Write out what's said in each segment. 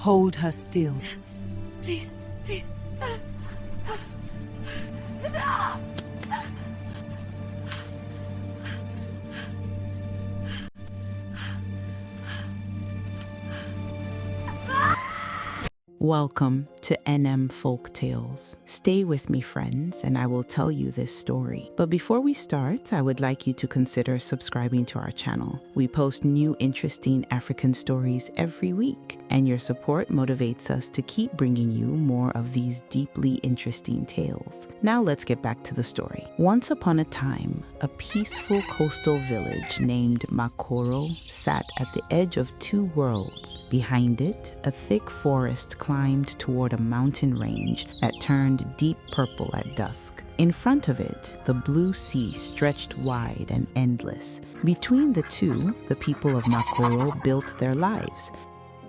Hold her still. Please, please. Welcome to NMFolktales. Stay with me, friends, and I will tell you this story. But before we start, I would like you to consider subscribing to our channel. We post new interesting African stories every week, and your support motivates us to keep bringing you more of these deeply interesting tales. Now let's get back to the story. Once upon a time, a peaceful coastal village named Makoro sat at the edge of two worlds. Behind it, a thick forest climbed toward a mountain range that turned deep purple at dusk. In front of it, the blue sea stretched wide and endless. Between the two, the people of Makoro built their lives,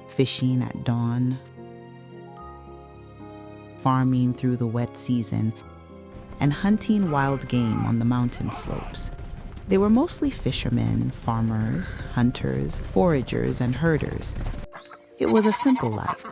fishing at dawn, farming through the wet season, and hunting wild game on the mountain slopes. They were mostly fishermen, farmers, hunters, foragers, and herders. It was a simple life.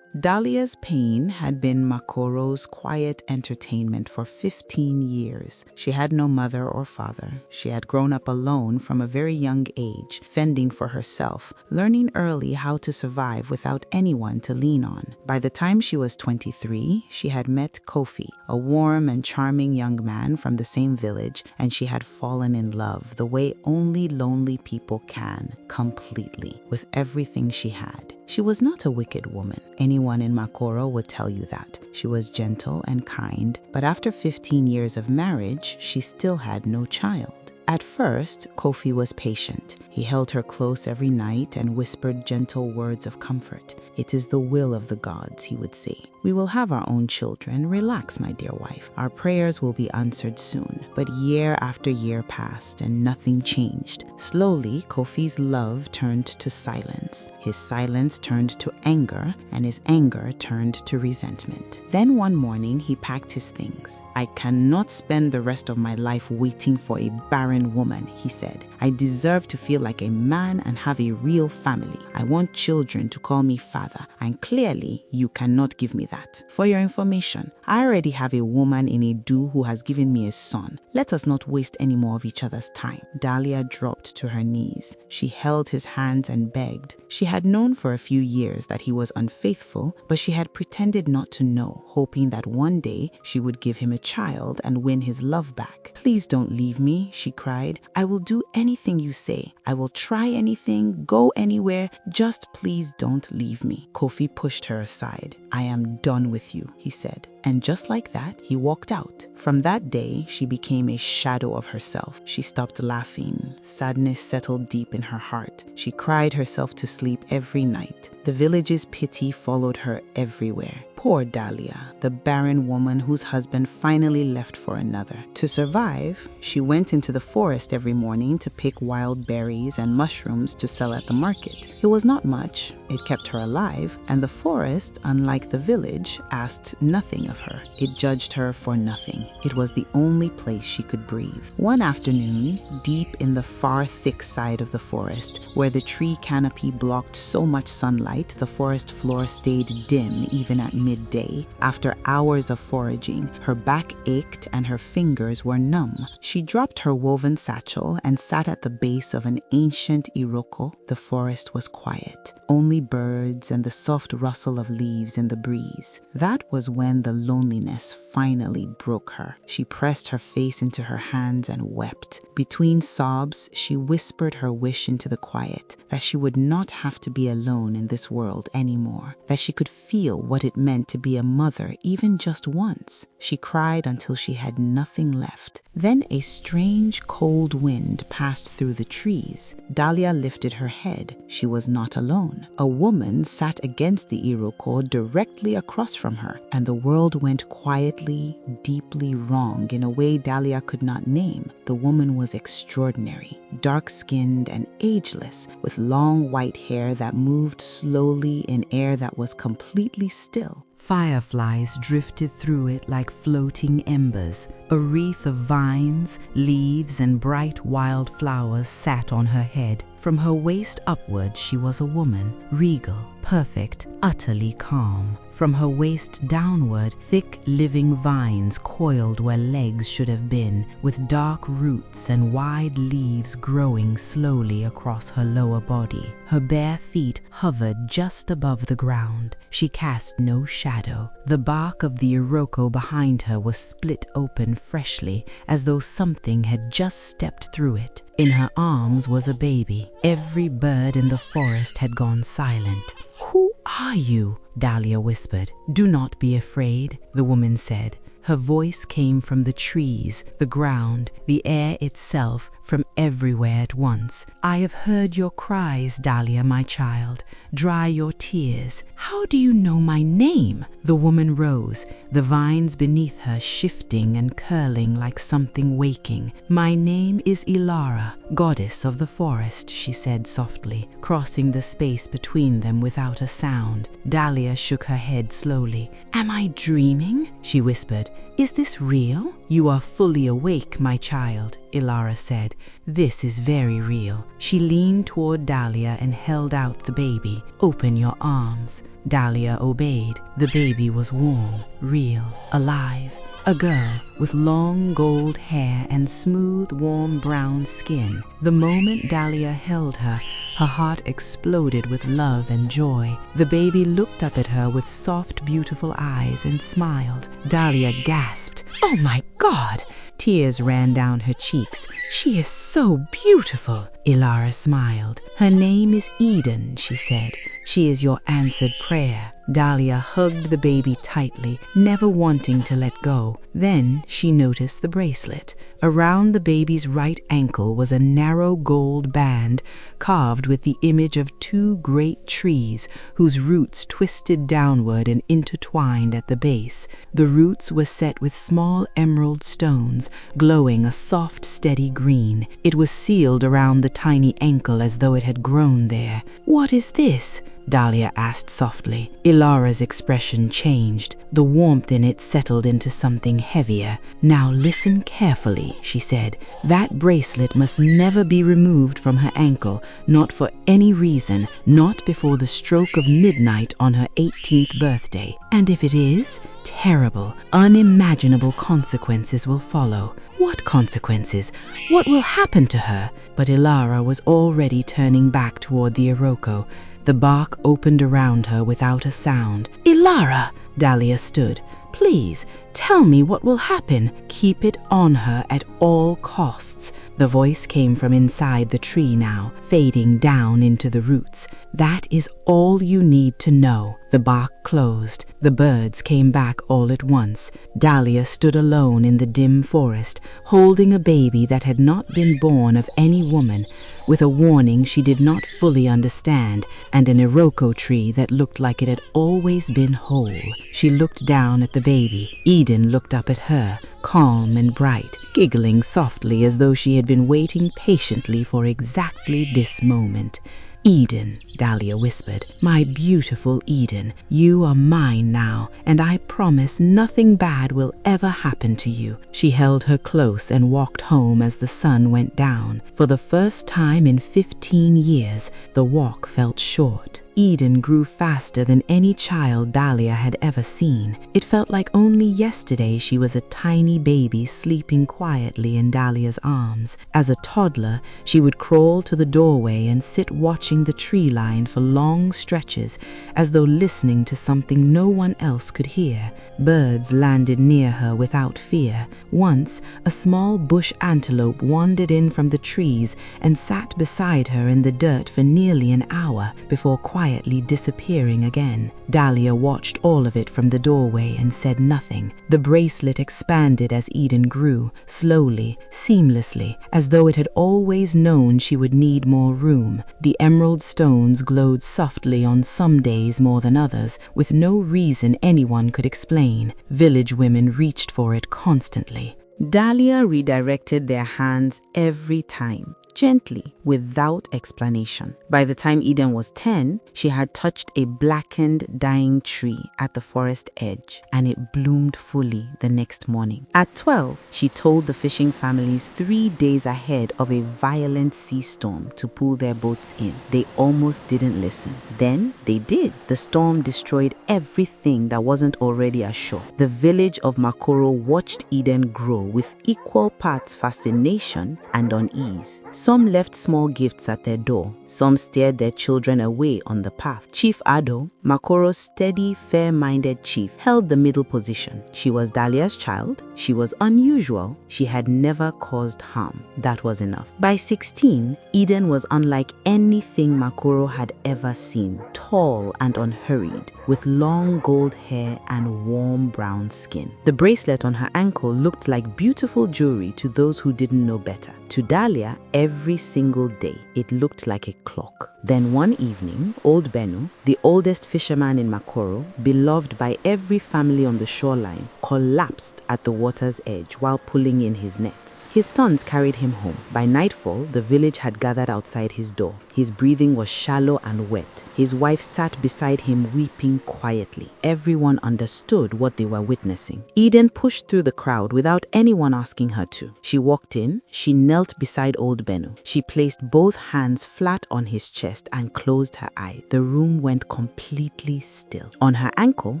Dalia's pain had been Makoro's quiet entertainment for 15 years. She had no mother or father. She had grown up alone from a very young age, fending for herself, learning early how to survive without anyone to lean on. By the time she was 23, she had met Kofi, a warm and charming young man from the same village, and she had fallen in love the way only lonely people can, completely, with everything she had. She was not a wicked woman. Anyone in Makoro would tell you that. She was gentle and kind, but after 15 years of marriage, she still had no child. At first, Kofi was patient. He held her close every night and whispered gentle words of comfort. "It is the will of the gods," he would say. "We will have our own children. Relax, my dear wife. Our prayers will be answered soon." But year after year passed and nothing changed. Slowly, Kofi's love turned to silence. His silence turned to anger, and his anger turned to resentment. Then one morning, he packed his things. "I cannot spend the rest of my life waiting for a barren woman," he said. "I deserve to feel like a man and have a real family. I want children to call me father, and clearly you cannot give me that. For your information, I already have a woman in Edu who has given me a son. Let us not waste any more of each other's time." Dalia dropped to her knees. She held his hands and begged. She had known for a few years that he was unfaithful, but she had pretended not to know, hoping that one day she would give him a child and win his love back. "Please don't leave me," she cried. "I will do anything you say. I will try anything, go anywhere. Just please don't leave me." Kofi pushed her aside. "I am done with you," he said. And just like that, he walked out. From that day, she became a shadow of herself. She stopped laughing. Sadness settled deep in her heart. She cried herself to sleep every night. The village's pity followed her everywhere. Poor Dalia, the barren woman whose husband finally left for another. To survive, she went into the forest every morning to pick wild berries and mushrooms to sell at the market. It was not much. It kept her alive, and the forest, unlike the village, asked nothing of her. It judged her for nothing. It was the only place she could breathe. One afternoon, deep in the far thick side of the forest, where the tree canopy blocked so much sunlight, the forest floor stayed dim even at midday. After hours of foraging, her back ached and her fingers were numb. She dropped her woven satchel and sat at the base of an ancient iroko. The forest was quiet, only birds and the soft rustle of leaves in the breeze. That was when the loneliness finally broke her. She pressed her face into her hands and wept. Between sobs, she whispered her wish into the quiet, that she would not have to be alone in this world anymore, that she could feel what it meant to be a mother even just once. She cried until she had nothing left. Then a strange cold wind passed through the trees. Dalia lifted her head. She was not alone. A woman sat against the iroko directly across from her, and the world went quietly, deeply wrong in a way Dalia could not name. The woman was extraordinary, dark-skinned and ageless, with long white hair that moved slowly in air that was completely still. Fireflies drifted through it like floating embers. A wreath of vines, leaves, and bright wild flowers sat on her head. From her waist upward, she was a woman, regal, perfect, utterly calm. From her waist downward, thick living vines coiled where legs should have been, with dark roots and wide leaves growing slowly across her lower body. Her bare feet hovered just above the ground. She cast no shadow. The bark of the iroko behind her was split open freshly, as though something had just stepped through it. In her arms was a baby. Every bird in the forest had gone silent. "Who are you?" Dalia whispered. "Do not be afraid," the woman said. Her voice came from the trees, the ground, the air itself, from everywhere at once. "I have heard your cries, Dalia, my child. Dry your tears. How do you know my name?" The woman rose, the vines beneath her shifting and curling like something waking. "My name is Ilara, goddess of the forest," she said softly, crossing the space between them without a sound. Dalia shook her head slowly. "Am I dreaming?" she whispered. "Is this real?" "You are fully awake, my child," Ilara said. "This is very real." She leaned toward Dalia and held out the baby. "Open your arms." Dalia obeyed. The baby was warm, real, alive. A girl with long gold hair and smooth, warm brown skin. The moment Dalia held her, her heart exploded with love and joy. The baby looked up at her with soft, beautiful eyes and smiled. Dalia gasped, "Oh my God!" Tears ran down her cheeks. "She is so beautiful." Ilara smiled. "Her name is Eden," she said. "She is your answered prayer." Dalia hugged the baby tightly, never wanting to let go. Then she noticed the bracelet. Around the baby's right ankle was a narrow gold band carved with the image of two great trees whose roots twisted downward and intertwined at the base. The roots were set with small emerald stones, glowing a soft, steady green. It was sealed around the tiny ankle as though it had grown there. "What is this?" Dalia asked softly. Ilara's expression changed. The warmth in it settled into something heavier. "Now listen carefully," she said. "That bracelet must never be removed from her ankle, not for any reason, not before the stroke of midnight on her 18th birthday. And if it is, terrible, unimaginable consequences will follow." "What consequences? What will happen to her?" But Ilara was already turning back toward the iroko. The bark opened around her without a sound. "Ilara!" Dalia stood. "Please, tell me what will happen." "Keep it on her at all costs." The voice came from inside the tree now, fading down into the roots. "That is all you need to know." The bark closed. The birds came back all at once. Dalia stood alone in the dim forest, holding a baby that had not been born of any woman, with a warning she did not fully understand, and an iroko tree that looked like it had always been whole. She looked down at the baby. Eden looked up at her, calm and bright, giggling softly as though she had been waiting patiently for exactly this moment. "Eden," Dalia whispered, "my beautiful Eden, you are mine now, and I promise nothing bad will ever happen to you." She held her close and walked home as the sun went down. For the first time in 15 years, the walk felt short. Eden grew faster than any child Dalia had ever seen. It felt like only yesterday she was a tiny baby sleeping quietly in Dalia's arms. As a toddler, she would crawl to the doorway and sit watching the tree line for long stretches, as though listening to something no one else could hear. Birds landed near her without fear. Once, a small bush antelope wandered in from the trees and sat beside her in the dirt for nearly an hour before quietly disappearing again. Dalia watched all of it from the doorway and said nothing. The bracelet expanded as Eden grew, slowly, seamlessly, as though it had always known she would need more room. The emerald stones glowed softly on some days more than others, with no reason anyone could explain. Village women reached for it constantly. Dalia redirected their hands every time, gently, without explanation. By the time Eden was 10, she had touched a blackened, dying tree at the forest edge, and it bloomed fully the next morning. At 12, she told the fishing families 3 days ahead of a violent sea storm to pull their boats in. They almost didn't listen. Then they did. The storm destroyed everything that wasn't already ashore. The village of Makoro watched Eden grow with equal parts fascination and unease. Some left small gifts at their door. Some steered their children away on the path. Chief Ado, Makoro's steady, fair-minded chief, held the middle position. She was Dalia's child. She was unusual. She had never caused harm. That was enough. By 16, Eden was unlike anything Makoro had ever seen. Tall and unhurried, with long gold hair and warm brown skin. The bracelet on her ankle looked like beautiful jewelry to those who didn't know better. To Dalia, every single day, it looked like a clock. Then one evening, old Benu, the oldest fisherman in Makoro, beloved by every family on the shoreline, collapsed at the water's edge while pulling in his nets. His sons carried him home. By nightfall, the village had gathered outside his door. His breathing was shallow and wet. His wife sat beside him weeping quietly. Everyone understood what they were witnessing. Eden pushed through the crowd without anyone asking her to. She walked in. She knelt beside old Benu. She placed both hands flat on his chest and closed her eyes. The room went completely still. On her ankle,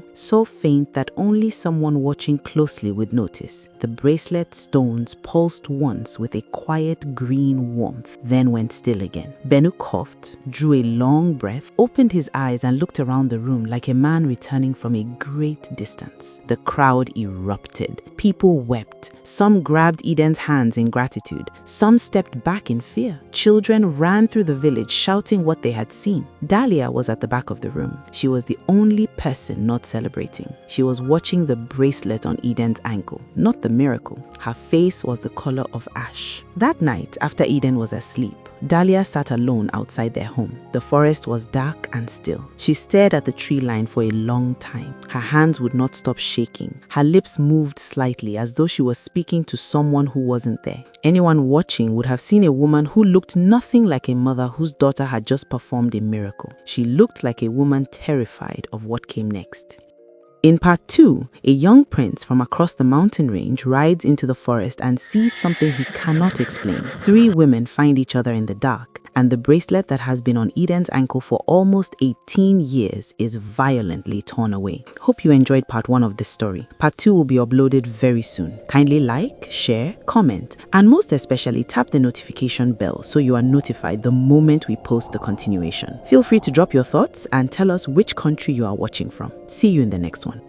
so faint that only someone watching closely would notice, the bracelet stones pulsed once with a quiet green warmth, then went still again. Benu coughed, drew a long breath, opened his eyes and looked around the room like a man returning from a great distance. The crowd erupted. People wept. Some grabbed Eden's hands in gratitude. Some stepped back in fear. Children ran through the village shouting what they had seen. Dalia was at the back of the room. She was the only person not celebrating. She was watching the bracelet on Eden's ankle, not the miracle. Her face was the color of ash. That night, after Eden was asleep, Dalia sat alone outside their home. The forest was dark and still. She stared at the tree line for a long time. Her hands would not stop shaking. Her lips moved slightly as though she was speaking to someone who wasn't there. Anyone watching would have seen a woman who looked nothing like a mother whose daughter had just performed a miracle. She looked like a woman terrified of what came next. In part 2, a young prince from across the mountain range rides into the forest and sees something he cannot explain. 3 women find each other in the dark, and the bracelet that has been on Eden's ankle for almost 18 years is violently torn away. Hope you enjoyed part 1 of this story. Part 2 will be uploaded very soon. Kindly like, share, comment, and most especially tap the notification bell so you are notified the moment we post the continuation. Feel free to drop your thoughts and tell us which country you are watching from. See you in the next one.